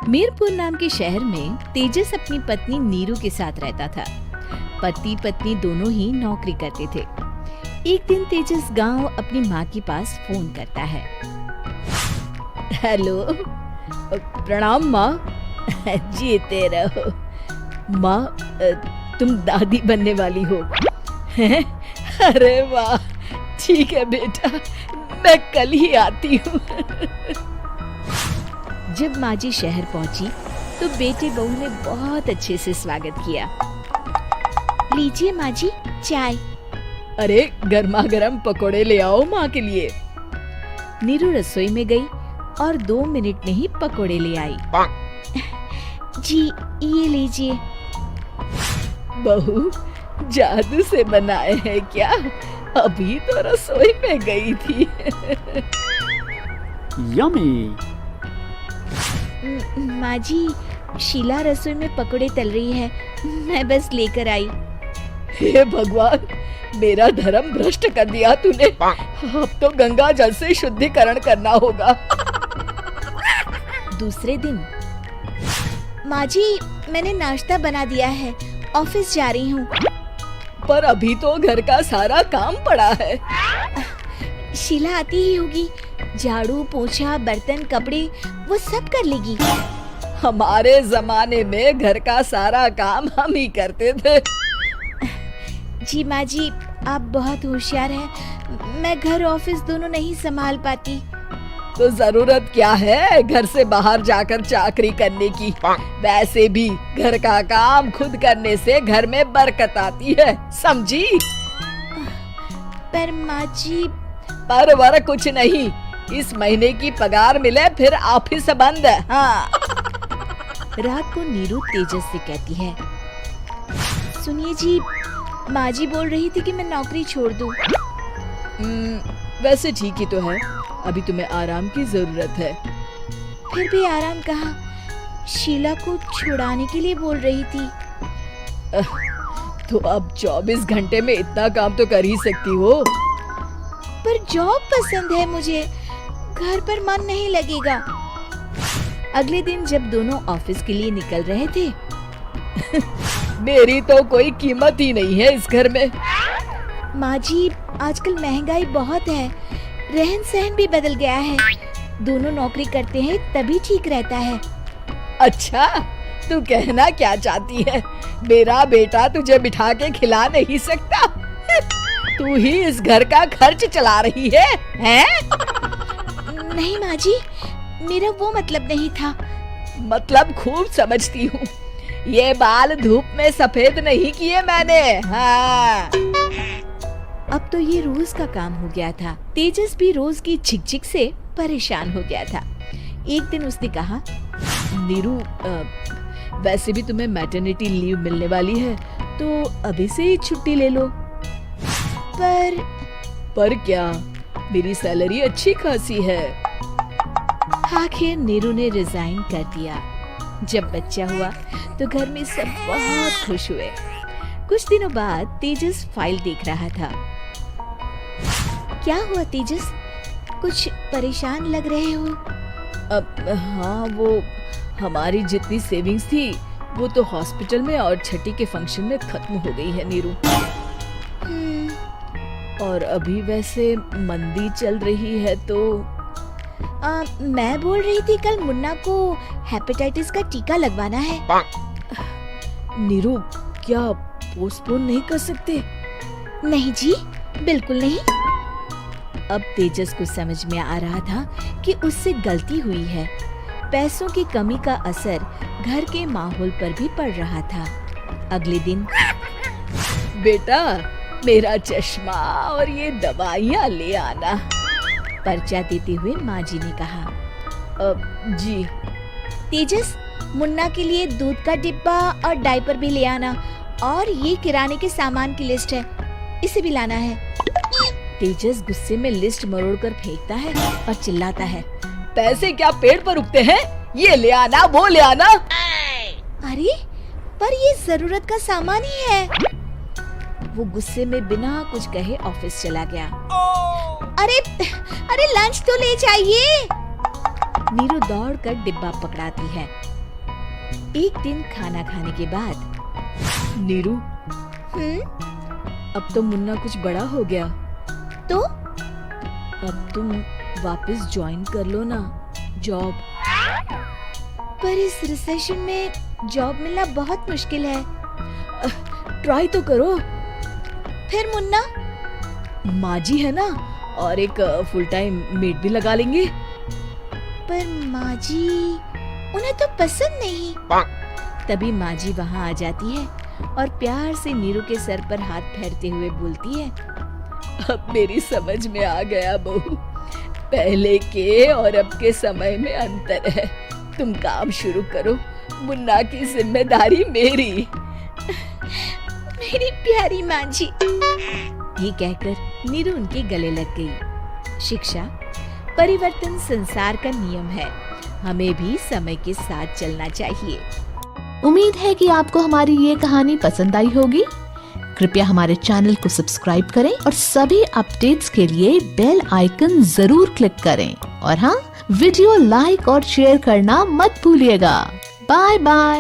मीरपुर नाम के शहर में तेजस अपनी पत्नी नीरू के साथ रहता था। पति पत्नी दोनों ही नौकरी करते थे। एक दिन तेजस गांव अपनी माँ के पास फोन करता है। हेलो, प्रणाम माँ। जीते रहो माँ, तुम दादी बनने वाली हो। अरे वाह, ठीक है बेटा, मैं कल ही आती हूँ। जब माँ जी शहर पहुंची तो बेटे बहू ने बहुत अच्छे से स्वागत किया। लीजिए माँ जी, चाय। अरे गर्मा गर्म पकोड़े ले आओ माँ के लिए। नीरू रसोई में गई और 2 मिनट में ही पकोड़े ले आई। जी ये लीजिए। बहू जादू से बनाए हैं क्या? अभी तो रसोई में गई थी। यम्मी। माँ जी, शीला रसोई में पकोड़े तल रही है, मैं बस लेकर आई। हे भगवान, मेरा धर्म भ्रष्ट कर दिया तूने। अब तो गंगा जल से शुद्धिकरण करना होगा। दूसरे दिन, माँ जी मैंने नाश्ता बना दिया है, ऑफिस जा रही हूँ। पर अभी तो घर का सारा काम पड़ा है। शीला आती ही होगी, झाड़ू पोछा बर्तन कपड़े वो सब कर लेगी। हमारे जमाने में घर का सारा काम हम ही करते थे। जी माँ जी, आप बहुत होशियार हैं, मैं घर ऑफिस दोनों नहीं संभाल पाती। तो जरूरत क्या है घर से बाहर जाकर चाकरी करने की? वैसे भी घर का काम खुद करने से घर में बरकत आती है, समझी? पर माँ जी। पर वर कुछ नहीं, इस महीने की पगार मिले फिर ऑफिस बंद। हाँ। रात को नीरू तेजस से कहती है, सुनिए जी, माँ जी बोल रही थी कि मैं नौकरी छोड़ दूं। वैसे ठीक ही तो है, अभी तुम्हें आराम की जरूरत है। फिर भी आराम कहाँ, शीला को छुड़ाने के लिए बोल रही थी। तो अब 24 घंटे में इतना काम तो कर ही सकती हो। पर जॉब पसंद है मुझे, घर पर मन नहीं लगेगा। अगले दिन जब दोनों ऑफिस के लिए निकल रहे थे, मेरी तो कोई कीमत ही नहीं है इस घर में। माँ जी, आजकल महंगाई बहुत है, रहन सहन भी बदल गया है, दोनों नौकरी करते हैं तभी ठीक रहता है। अच्छा, तू कहना क्या चाहती है? मेरा बेटा तुझे बिठा के खिला नहीं सकता? तू ही इस घर का खर्च चला रही है, हैं? नहीं माँ जी, मेरा वो मतलब नहीं था। मतलब खूब समझती हूँ, ये बाल धूप में सफेद नहीं किए मैंने। हाँ। अब तो ये रोज का काम हो गया था। तेजस भी रोज की झिकझिक से परेशान हो गया था। एक दिन उसने कहा, नीरू, वैसे भी तुम्हें मैटरनिटी लीव मिलने वाली है, तो अभी से ही छुट्टी ले लो। पर क्या, मेरी सैलरी अच्छी खासी है। आखिर नीरू ने रिजाइन कर दिया। जब बच्चा हुआ तो घर में सब बहुत खुश हुए। कुछ दिनों बाद तेजस फाइल देख रहा था। क्या हुआ तेजस, कुछ परेशान लग रहे हो? हाँ, वो हमारी जितनी सेविंग्स थी वो तो हॉस्पिटल में और छठी के फंक्शन में खत्म हो गई है नीरू। और अभी वैसे मंदी चल रही है तो मैं बोल रही थी कल मुन्ना को हेपेटाइटिस का टीका लगवाना है। नीरू, क्या पोस्टपोन नहीं कर सकते? नहीं जी, बिल्कुल नहीं। अब तेजस को समझ में आ रहा था कि उससे गलती हुई है। पैसों की कमी का असर घर के माहौल पर भी पड़ रहा था। अगले दिन, बेटा मेरा चश्मा और ये दवाइयाँ ले आना, पर्चा देते हुए माँ जी ने कहा। जी। तेजस, मुन्ना के लिए दूध का डिब्बा और डायपर भी ले आना, और ये किराने के सामान की लिस्ट है, इसे भी लाना है। तेजस गुस्से में लिस्ट मरोड़कर फेंकता है और चिल्लाता है, पैसे क्या पेड़ पर उगते हैं? ये ले आना, वो ले आना। अरे पर ये जरूरत का सामान ही है। वो गुस्से में बिना कुछ कहे ऑफिस चला गया। अरे लंच तो ले जाइए। नीरू दौड़कर डिब्बा पकड़ाती है। एक दिन खाना खाने के बाद, नीरू, अब तो मुन्ना कुछ बड़ा हो गया, तो अब तुम वापस ज्वाइन कर लो ना जॉब। पर इस रिसेशन में जॉब मिलना बहुत मुश्किल है। ट्राई तो करो। फिर मुन्ना? माँ जी है ना, और एक फुल टाइम मेड भी लगा लेंगे। पर माँ जी, उन्हें तो पसंद नहीं। तभी माँ जी वहाँ आ जाती है और प्यार से नीरू के सर पर हाथ फेरते हुए बोलती है, अब मेरी समझ में आ गया बहू, पहले के और अब के समय में अंतर है। तुम काम शुरू करो, मुन्ना की जिम्मेदारी मेरी। मेरी प्यारी माँ जी। ये कहकर नीरू उनके गले लग गई। शिक्षा, परिवर्तन संसार का नियम है, हमें भी समय के साथ चलना चाहिए। उम्मीद है कि आपको हमारी ये कहानी पसंद आई होगी। कृपया हमारे चैनल को सब्सक्राइब करें और सभी अपडेट्स के लिए बेल आइकन जरूर क्लिक करें। और हाँ, वीडियो लाइक और शेयर करना मत भूलिएगा। Bye bye.